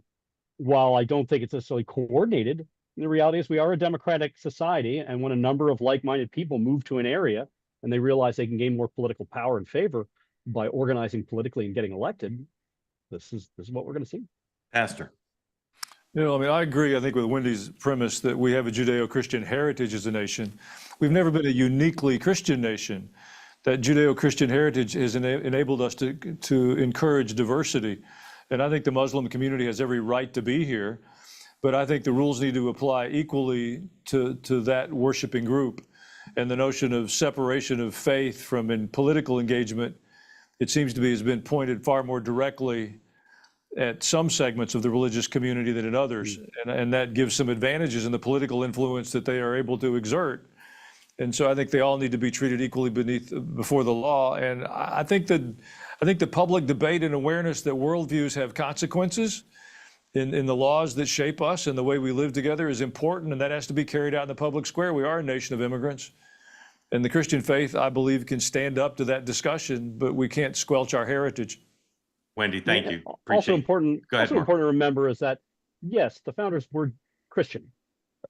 while I don't think it's necessarily coordinated, the reality is we are a democratic society, and when a number of like-minded people move to an area and they realize they can gain more political power and favor by organizing politically and getting elected, this is what we're going to see. Pastor. You know, I mean, I agree, I think, with Wendy's premise that we have a Judeo-Christian heritage as a nation. We've never been a uniquely Christian nation. That Judeo-Christian heritage has enabled us to encourage diversity. And I think the Muslim community has every right to be here, but I think the rules need to apply equally to that worshiping group. and the notion of separation of faith from in political engagement, it seems to be has been pointed far more directly at some segments of the religious community than in others. And that gives some advantages in the political influence that they are able to exert. And so I think they all need to be treated equally before the law. And I think the public debate and awareness that worldviews have consequences in the laws that shape us and the way we live together is important, and that has to be carried out in the public square. We are a nation of immigrants. And the Christian faith, I believe, can stand up to that discussion, but we can't squelch our heritage. Wendy, thank you. Also important to remember is that, yes, the founders were Christian.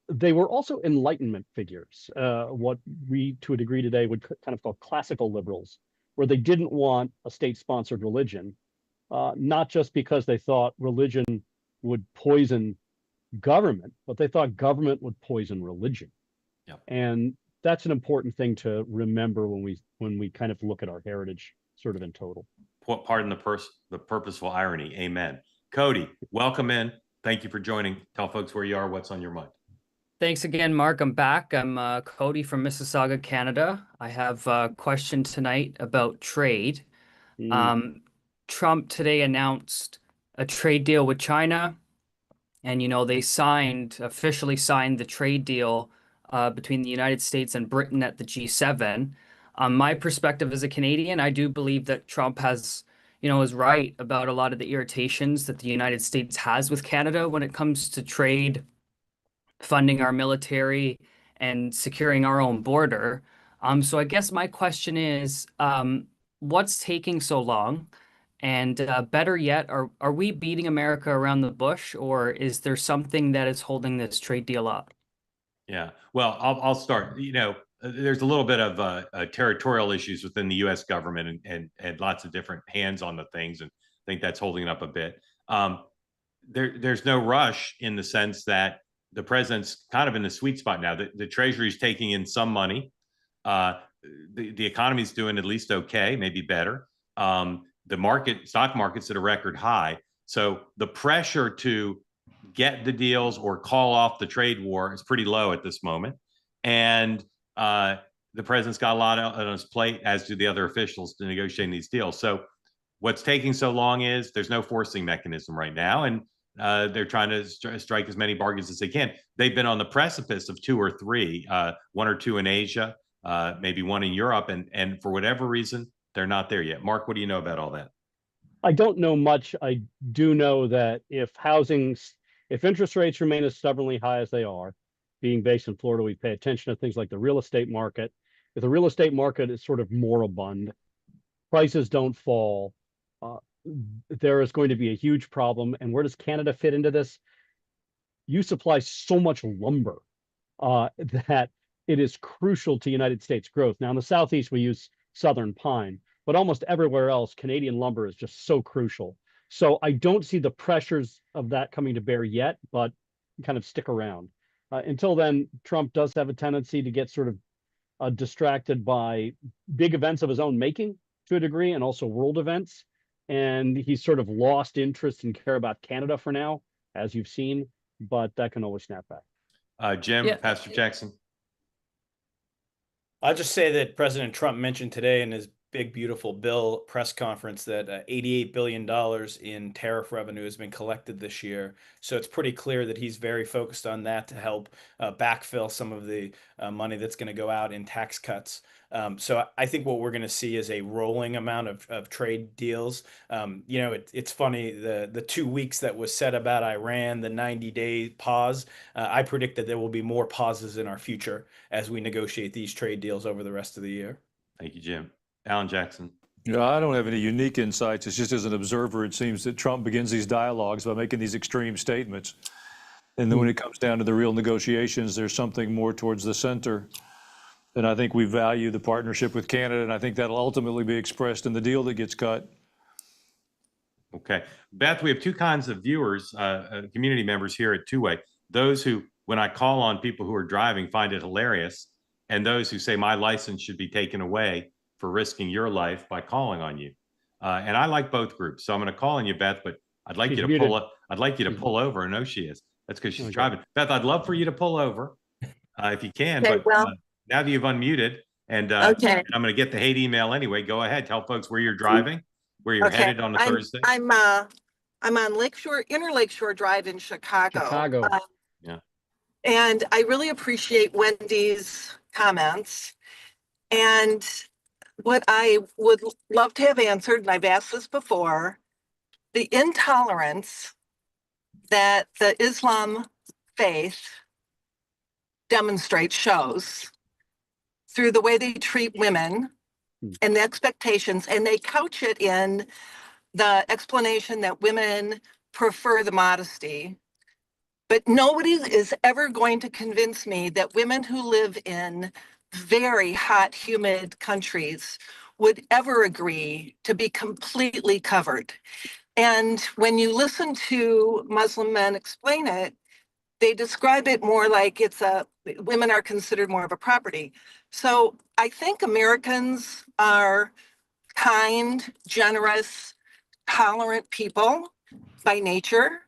They were also Enlightenment figures, what we, to a degree today, would kind of call classical liberals, where they didn't want a state-sponsored religion, not just because they thought religion would poison government, but they thought government would poison religion. Yep. And that's an important thing to remember when we kind of look at our heritage sort of in total. Pardon the purposeful irony. Amen. Cody, welcome in. Thank you for joining. Tell folks where you are, what's on your mind. Thanks again, Mark. I'm back. I'm Cody from Mississauga, Canada. I have a question tonight about trade. Trump today announced a trade deal with China, and they officially signed the trade deal between the United States and Britain at the G7. My perspective as a Canadian, I do believe that Trump is right about a lot of the irritations that the United States has with Canada when it comes to trade, funding our military, and securing our own border. So I guess my question is, what's taking so long? And better yet, are we beating America around the bush, or is there something that is holding this trade deal up? Yeah, well, I'll start. There's a little bit of territorial issues within the U.S. government and lots of different hands on the things, and I think that's holding it up a bit. There's no rush in the sense that the president's kind of in the sweet spot now. The Treasury's taking in some money. The economy's doing at least okay, maybe better. The stock market's at a record high. So the pressure to get the deals or call off the trade war is pretty low at this moment. And the president's got a lot on his plate, as do the other officials, to negotiating these deals. So what's taking so long is there's no forcing mechanism right now. And they're trying to strike as many bargains as they can. They've been on the precipice of 2 or 3, 1 or 2 in Asia, maybe 1 in Europe. And for whatever reason, they're not there yet. Mark, what do you know about all that? I don't know much. I do know that if interest rates remain as stubbornly high as they are, being based in Florida, we pay attention to things like the real estate market. If the real estate market is sort of moribund, prices don't fall, there is going to be a huge problem. And where does Canada fit into this? You supply so much lumber that it is crucial to United States growth. Now, in the Southeast, we use Southern pine, but almost everywhere else, Canadian lumber is just so crucial. So I don't see the pressures of that coming to bear yet, but kind of stick around. Until then, Trump does have a tendency to get sort of distracted by big events of his own making to a degree, and also world events. And he's sort of lost interest and care about Canada for now, as you've seen, but that can always snap back. Jim, yeah. Pastor Jackson. I'll just say that President Trump mentioned today in his big, beautiful bill press conference that $88 billion in tariff revenue has been collected this year. So it's pretty clear that he's very focused on that to help backfill some of the money that's going to go out in tax cuts. So I think what we're going to see is a rolling amount of trade deals. It's funny, the 2 weeks that was said about Iran, the 90-day pause, I predict that there will be more pauses in our future as we negotiate these trade deals over the rest of the year. Thank you, Jim. Alan Jackson. Yeah, I don't have any unique insights. It's just as an observer, it seems that Trump begins these dialogues by making these extreme statements. And then when it comes down to the real negotiations, there's something more towards the center. And I think we value the partnership with Canada, and I think that'll ultimately be expressed in the deal that gets cut. Okay. Beth, we have 2 kinds of viewers, community members here at Two-Way. Those who, when I call on people who are driving, find it hilarious, and those who say my license should be taken away for risking your life by calling on you. And I like both groups. So I'm going to call on you, Beth, but I'd like you to pull up. I'd like you to pull over. I know she is. That's because she's driving. Beth, I'd love for you to pull over if you can. Okay, but well, Now that you've unmuted, and Okay. and I'm going to get the hate email anyway. Go ahead, tell folks where you're driving, where you're headed on a Thursday. I'm on Lakeshore, Inner Lakeshore Drive in Chicago. Yeah. And I really appreciate Wendy's comments. And what I would love to have answered, and I've asked this before, the intolerance that the Islam faith shows through the way they treat women and the expectations, and they couch it in the explanation that women prefer the modesty. But nobody is ever going to convince me that women who live in very hot, humid countries would ever agree to be completely covered. And when you listen to Muslim men explain it, they describe it more like women are considered more of a property. So I think Americans are kind, generous, tolerant people by nature.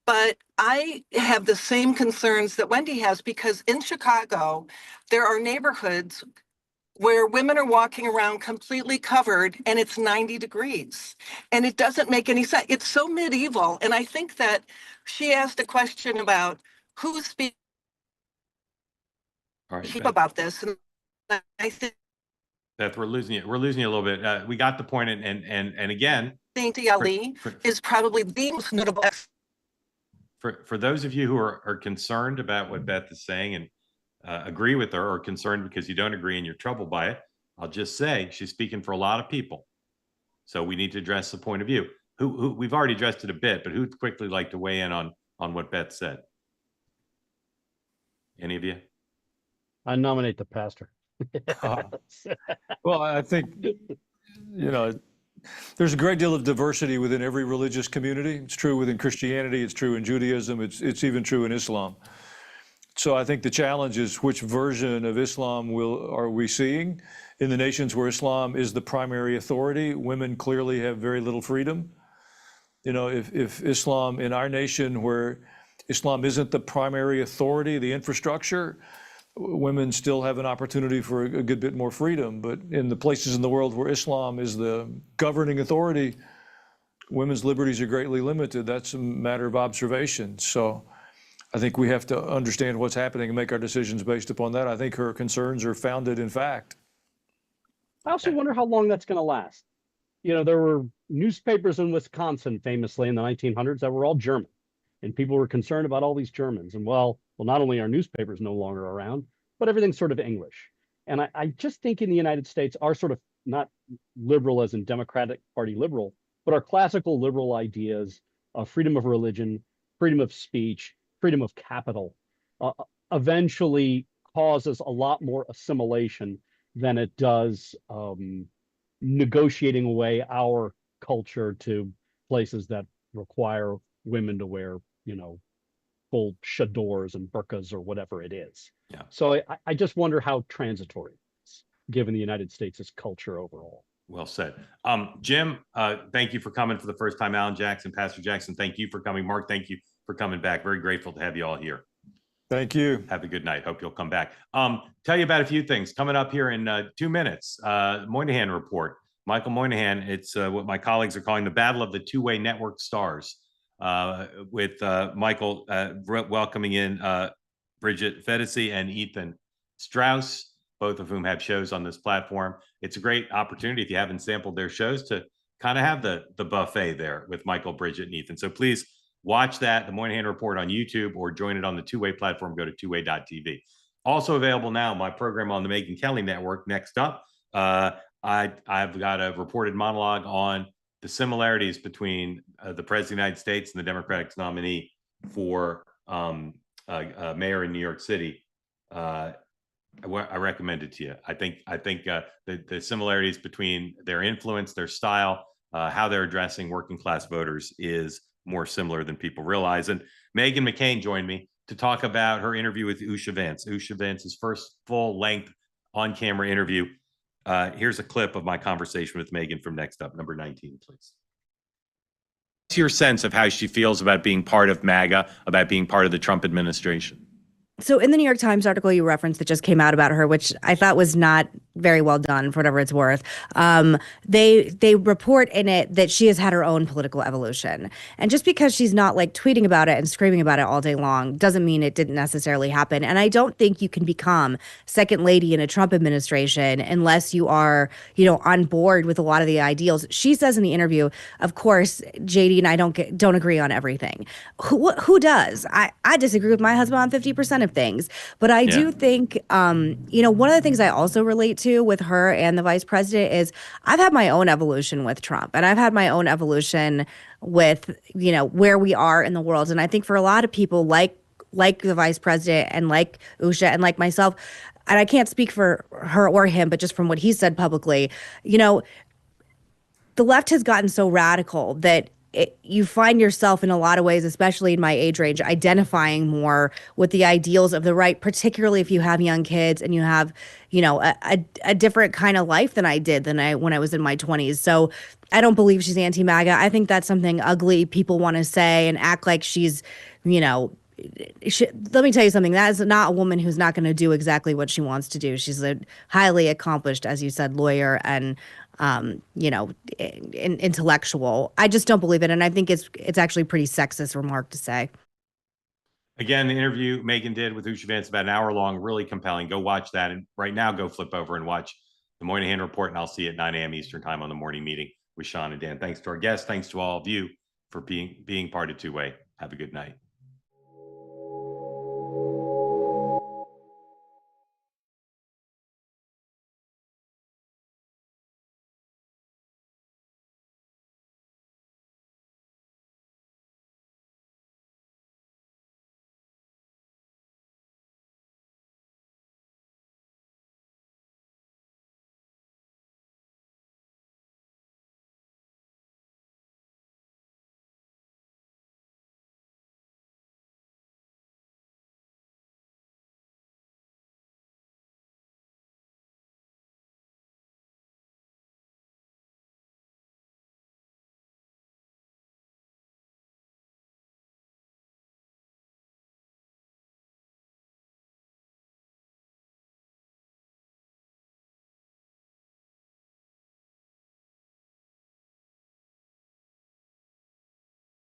But I have the same concerns that Wendy has, because in Chicago, there are neighborhoods where women are walking around completely covered and it's 90 degrees. And it doesn't make any sense. It's so medieval. And I think that she asked a question about who speaks about this. And I think Beth, we're losing you. We're losing you a little bit. We got the point, and again, DLE is probably the most notable. For those of you who are concerned about what Beth is saying and agree with her, or concerned because you don't agree and you're troubled by it, I'll just say she's speaking for a lot of people. So we need to address the point of view. Who we've already addressed it a bit, but who'd quickly like to weigh in on what Beth said? Any of you? I nominate the pastor. Well, I think, there's a great deal of diversity within every religious community. It's true within Christianity, it's true in Judaism, it's even true in Islam. So I think the challenge is, which version of Islam are we seeing? In the nations where Islam is the primary authority, women clearly have very little freedom. If Islam in our nation, where Islam isn't the primary authority, the infrastructure, women still have an opportunity for a good bit more freedom. But in the places in the world where Islam is the governing authority, women's liberties are greatly limited. That's a matter of observation. So I think we have to understand what's happening and make our decisions based upon that. I think her concerns are founded in fact. I also wonder how long that's going to last. There were newspapers in Wisconsin famously in the 1900s that were all German, and people were concerned about all these Germans. And well, not only are newspapers no longer around, but everything's sort of English. And I just think in the United States, our sort of, not liberal as in Democratic Party liberal, but our classical liberal ideas of freedom of religion, freedom of speech, freedom of capital, eventually causes a lot more assimilation than it does negotiating away our culture to places that require women to wear, full chadors and burqas or whatever it is. Yeah. So I just wonder how transitory it is, given the United States' culture overall. Well said. Jim, thank you for coming for the first time. Alan Jackson, Pastor Jackson, thank you for coming. Mark, thank you for coming back. Very grateful to have you all here. Thank you. Have a good night. Hope you'll come back. Tell you about a few things coming up here in 2 minutes. Moynihan Report. Michael Moynihan. It's what my colleagues are calling the Battle of the Two-Way Network Stars. With Michael welcoming in Bridget Fedesi and Ethan Strauss, both of whom have shows on this platform. It's a great opportunity, if you haven't sampled their shows, to kind of have the buffet there with Michael, Bridget, and Ethan. So please watch that, the Moynihan Report on YouTube, or join it on the Two-Way platform. Go to tway.tv. Also available now, my program on the Megyn Kelly Network. Next up, I've got a reported monologue on the similarities between the President of the United States and the Democratic nominee for mayor in New York City. I recommend it to you. I think the similarities between their influence, their style, how they're addressing working class voters is more similar than people realize. And Meghan McCain joined me to talk about her interview with Usha Vance. Usha Vance's first full-length on-camera interview. Here's a clip of my conversation with Meghan from next up, number 19, please. What's your sense of how she feels about being part of MAGA, about being part of the Trump administration? So in the New York Times article you referenced that just came out about her, which I thought was not very well done for whatever it's worth, they report in it that she has had her own political evolution. And just because she's not like tweeting about it and screaming about it all day long doesn't mean it didn't necessarily happen. And I don't think you can become second lady in a Trump administration unless you are, on board with a lot of the ideals. She says in the interview, of course, JD and I don't agree on everything. Who does? I disagree with my husband on 50% of things, but I do think, one of the things I also relate to with her and the vice president is I've had my own evolution with Trump, and I've had my own evolution with, where we are in the world. And I think for a lot of people like the vice president and like Usha and like myself, and I can't speak for her or him, but just from what he said publicly, the left has gotten so radical that you find yourself in a lot of ways, especially in my age range, identifying more with the ideals of the right, particularly if you have young kids and you have, a different kind of life than I did when I was in my 20s. So I don't believe she's anti-MAGA. I think that's something ugly people want to say and act like she's, let me tell you something. That is not a woman who's not going to do exactly what she wants to do. She's a highly accomplished, as you said, lawyer and intellectual. I just don't believe it, and I think it's actually pretty sexist remark to say. Again, the interview Megan did with Usha Vance, about an hour long, really compelling. Go watch that, and right now go flip over and watch the Moynihan Report, and I'll see you at 9 a.m. Eastern Time on the morning meeting with Sean and Dan. Thanks to our guests. Thanks to all of you for being part of Two Way. Have a good night.